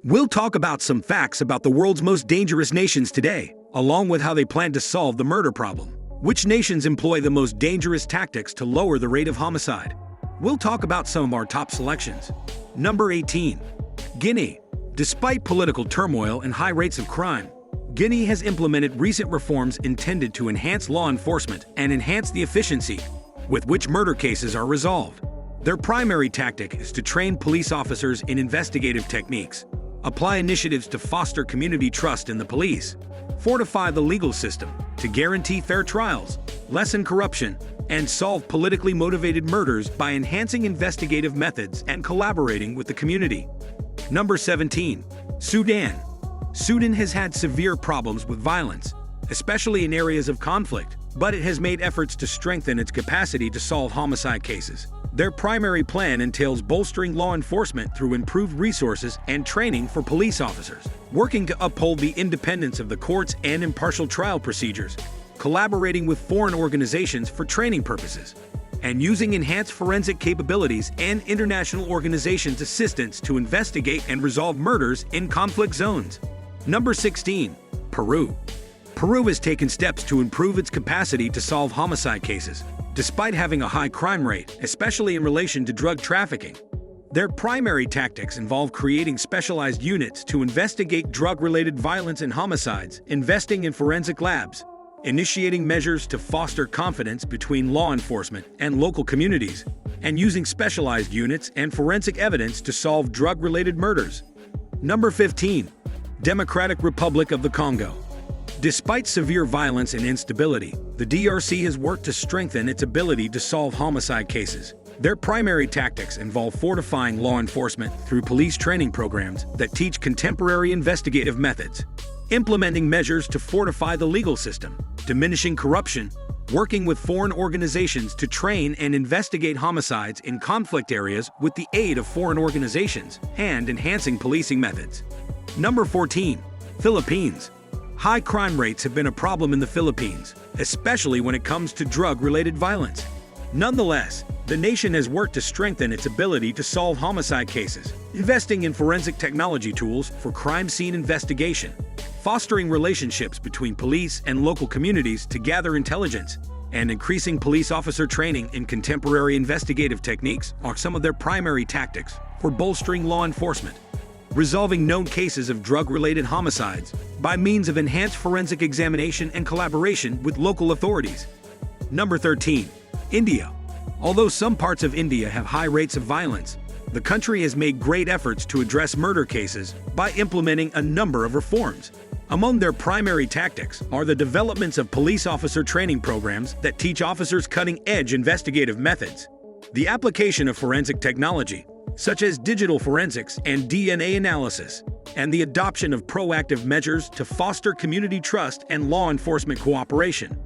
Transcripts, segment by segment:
We'll talk about some facts about the world's most dangerous nations today, along with how they plan to solve the murder problem. Which nations employ the most dangerous tactics to lower the rate of homicide? We'll talk about some of our top selections. Number 18. Guinea. Despite political turmoil and high rates of crime, Guinea has implemented recent reforms intended to enhance law enforcement and enhance the efficiency with which murder cases are resolved. Their primary tactic is to train police officers in investigative techniques, apply initiatives to foster community trust in the police, fortify the legal system to guarantee fair trials, lessen corruption, and solve politically motivated murders by enhancing investigative methods and collaborating with the community. Number 17. Sudan. Sudan has had severe problems with violence, especially in areas of conflict, but it has made efforts to strengthen its capacity to solve homicide cases. Their primary plan entails bolstering law enforcement through improved resources and training for police officers, working to uphold the independence of the courts and impartial trial procedures, collaborating with foreign organizations for training purposes, and using enhanced forensic capabilities and international organizations' assistance to investigate and resolve murders in conflict zones. Number 16. Peru. Peru has taken steps to improve its capacity to solve homicide cases, despite having a high crime rate, especially in relation to drug trafficking. Their primary tactics involve creating specialized units to investigate drug-related violence and homicides, investing in forensic labs, initiating measures to foster confidence between law enforcement and local communities, and using specialized units and forensic evidence to solve drug-related murders. Number 15. Democratic Republic of the Congo. Despite severe violence and instability, the DRC has worked to strengthen its ability to solve homicide cases. Their primary tactics involve fortifying law enforcement through police training programs that teach contemporary investigative methods, implementing measures to fortify the legal system, diminishing corruption, working with foreign organizations to train and investigate homicides in conflict areas with the aid of foreign organizations, and enhancing policing methods. Number 14. Philippines. High crime rates have been a problem in the Philippines, especially when it comes to drug-related violence. Nonetheless, the nation has worked to strengthen its ability to solve homicide cases, investing in forensic technology tools for crime scene investigation, fostering relationships between police and local communities to gather intelligence, and increasing police officer training in contemporary investigative techniques are some of their primary tactics for bolstering law enforcement. Resolving known cases of drug-related homicides by means of enhanced forensic examination and collaboration with local authorities. Number 13. India. Although some parts of India have high rates of violence, the country has made great efforts to address murder cases by implementing a number of reforms. Among their primary tactics are the developments of police officer training programs that teach officers cutting-edge investigative methods, the application of forensic technology, such as digital forensics and DNA analysis, and the adoption of proactive measures to foster community trust and law enforcement cooperation,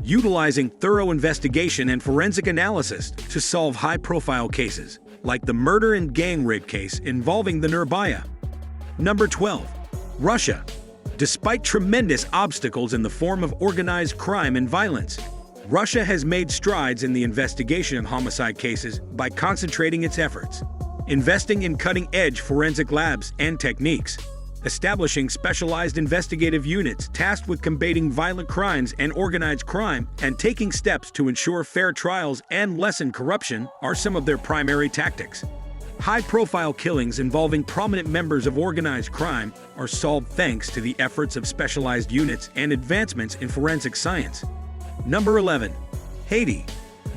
utilizing thorough investigation and forensic analysis to solve high-profile cases, like the murder and gang rape case involving the Nurbaya. Number 12. Russia. Despite tremendous obstacles in the form of organized crime and violence, Russia has made strides in the investigation of homicide cases by concentrating its efforts, investing in cutting-edge forensic labs and techniques, establishing specialized investigative units tasked with combating violent crimes and organized crime, and taking steps to ensure fair trials and lessen corruption are some of their primary tactics. High-profile killings involving prominent members of organized crime are solved thanks to the efforts of specialized units and advancements in forensic science. Number 11. Haiti.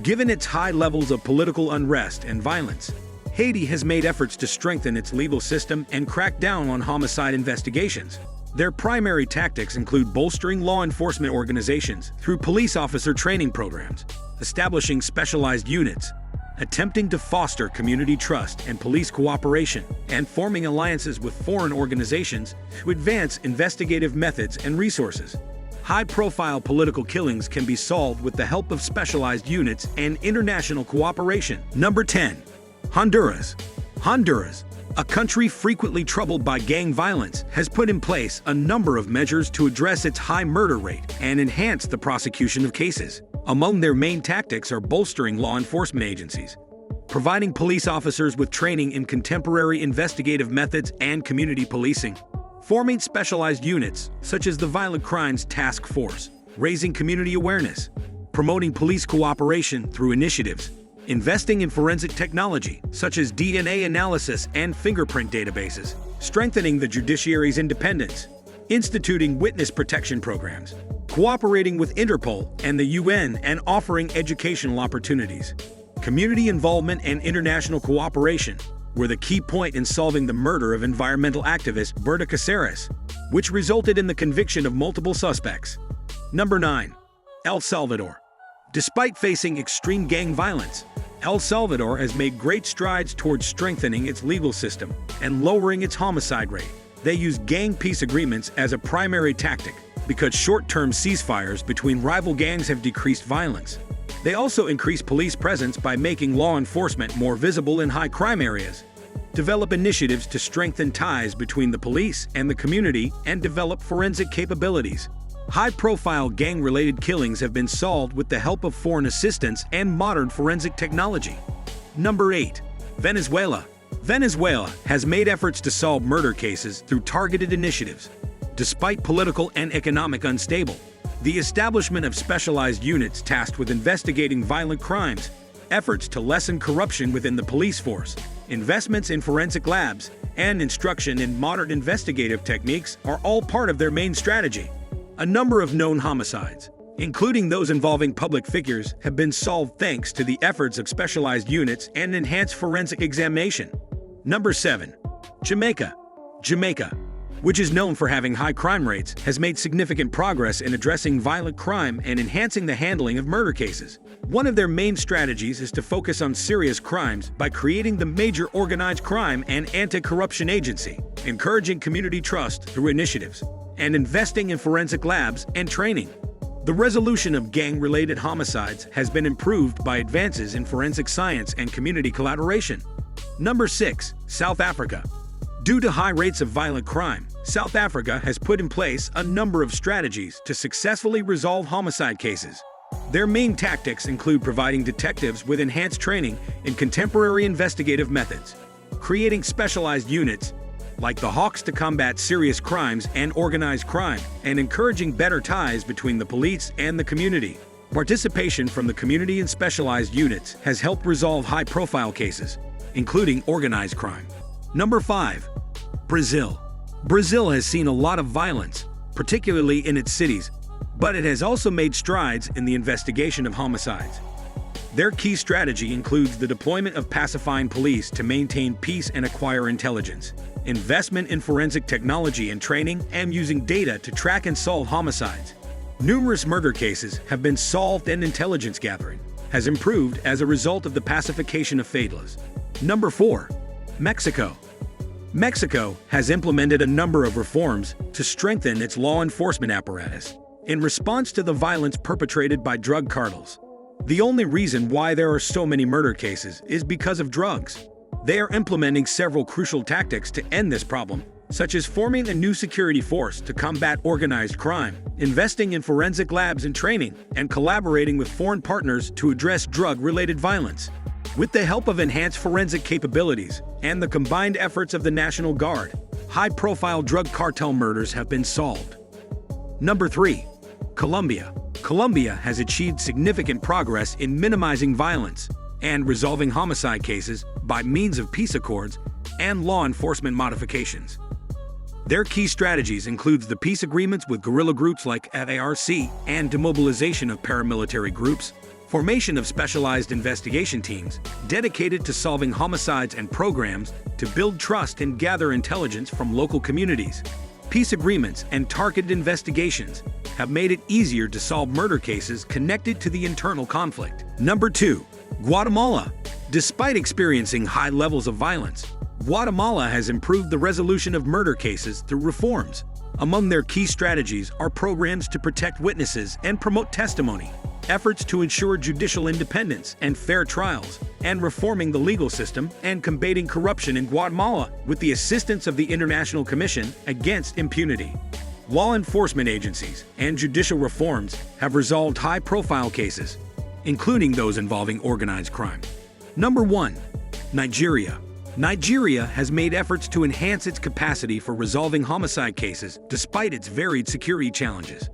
Given its high levels of political unrest and violence, Haiti has made efforts to strengthen its legal system and crack down on homicide investigations. Their primary tactics include bolstering law enforcement organizations through police officer training programs, establishing specialized units, attempting to foster community trust and police cooperation, and forming alliances with foreign organizations to advance investigative methods and resources. High-profile political killings can be solved with the help of specialized units and international cooperation. Number 10. Honduras. Honduras, a country frequently troubled by gang violence, has put in place a number of measures to address its high murder rate and enhance the prosecution of cases. Among their main tactics are bolstering law enforcement agencies, providing police officers with training in contemporary investigative methods and community policing. Forming specialized units, such as the Violent Crimes Task Force, raising community awareness. Promoting police cooperation through initiatives. Investing in forensic technology, such as DNA analysis and fingerprint databases. Strengthening the judiciary's independence. Instituting witness protection programs. Cooperating with Interpol and the UN and offering educational opportunities. Community involvement and international cooperation were the key point in solving the murder of environmental activist Berta Cáceres, which resulted in the conviction of multiple suspects. Number 9. El Salvador. Despite facing extreme gang violence, El Salvador has made great strides towards strengthening its legal system and lowering its homicide rate. They use gang peace agreements as a primary tactic because short-term ceasefires between rival gangs have decreased violence. They also increase police presence by making law enforcement more visible in high-crime areas. Develop initiatives to strengthen ties between the police and the community and develop forensic capabilities. High-profile gang-related killings have been solved with the help of foreign assistance and modern forensic technology. Number 8. Venezuela. Venezuela has made efforts to solve murder cases through targeted initiatives. Despite political and economic unstable, the establishment of specialized units tasked with investigating violent crimes, efforts to lessen corruption within the police force, investments in forensic labs, and instruction in modern investigative techniques are all part of their main strategy. A number of known homicides, including those involving public figures, have been solved thanks to the efforts of specialized units and enhanced forensic examination. Number 7. Jamaica. Jamaica, which is known for having high crime rates, has made significant progress in addressing violent crime and enhancing the handling of murder cases. One of their main strategies is to focus on serious crimes by creating the Major Organized Crime and Anti-Corruption Agency, encouraging community trust through initiatives, and investing in forensic labs and training. The resolution of gang-related homicides has been improved by advances in forensic science and community collaboration. Number 6. South Africa. Due to high rates of violent crime, South Africa has put in place a number of strategies to successfully resolve homicide cases. Their main tactics include providing detectives with enhanced training in contemporary investigative methods, creating specialized units like the Hawks to combat serious crimes and organized crime, and encouraging better ties between the police and the community. Participation from the community in specialized units has helped resolve high-profile cases, including organized crime. Number 5. Brazil. Brazil has seen a lot of violence, particularly in its cities, but it has also made strides in the investigation of homicides. Their key strategy includes the deployment of pacifying police to maintain peace and acquire intelligence, investment in forensic technology and training, and using data to track and solve homicides. Numerous murder cases have been solved and intelligence gathering has improved as a result of the pacification of favelas. Number 4. Mexico. Mexico has implemented a number of reforms to strengthen its law enforcement apparatus in response to the violence perpetrated by drug cartels. The only reason why there are so many murder cases is because of drugs. They are implementing several crucial tactics to end this problem, such as forming a new security force to combat organized crime, investing in forensic labs and training, and collaborating with foreign partners to address drug-related violence. With the help of enhanced forensic capabilities and the combined efforts of the National Guard, high-profile drug cartel murders have been solved. Number 3. Colombia. Colombia has achieved significant progress in minimizing violence and resolving homicide cases by means of peace accords and law enforcement modifications. Their key strategies include the peace agreements with guerrilla groups like FARC and demobilization of paramilitary groups, formation of specialized investigation teams dedicated to solving homicides and programs to build trust and gather intelligence from local communities. Peace agreements and targeted investigations have made it easier to solve murder cases connected to the internal conflict. Number 2. Guatemala. Despite experiencing high levels of violence, Guatemala has improved the resolution of murder cases through reforms. Among their key strategies are programs to protect witnesses and promote testimony, efforts to ensure judicial independence and fair trials, and reforming the legal system and combating corruption in Guatemala with the assistance of the International Commission Against Impunity. Law enforcement agencies and judicial reforms have resolved high-profile cases, including those involving organized crime. Number 1. Nigeria. Nigeria has made efforts to enhance its capacity for resolving homicide cases despite its varied security challenges.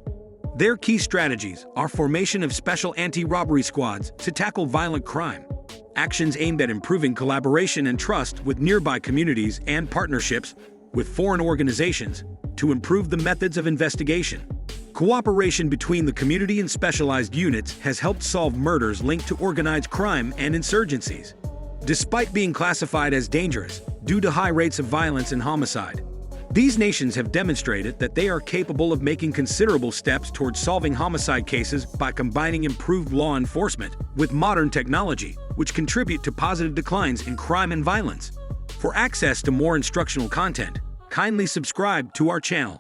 Their key strategies are formation of special anti-robbery squads to tackle violent crime, actions aimed at improving collaboration and trust with nearby communities, and partnerships with foreign organizations to improve the methods of investigation. Cooperation between the community and specialized units has helped solve murders linked to organized crime and insurgencies. Despite being classified as dangerous due to high rates of violence and homicide, these nations have demonstrated that they are capable of making considerable steps towards solving homicide cases by combining improved law enforcement with modern technology, which contribute to positive declines in crime and violence. For access to more instructional content, kindly subscribe to our channel.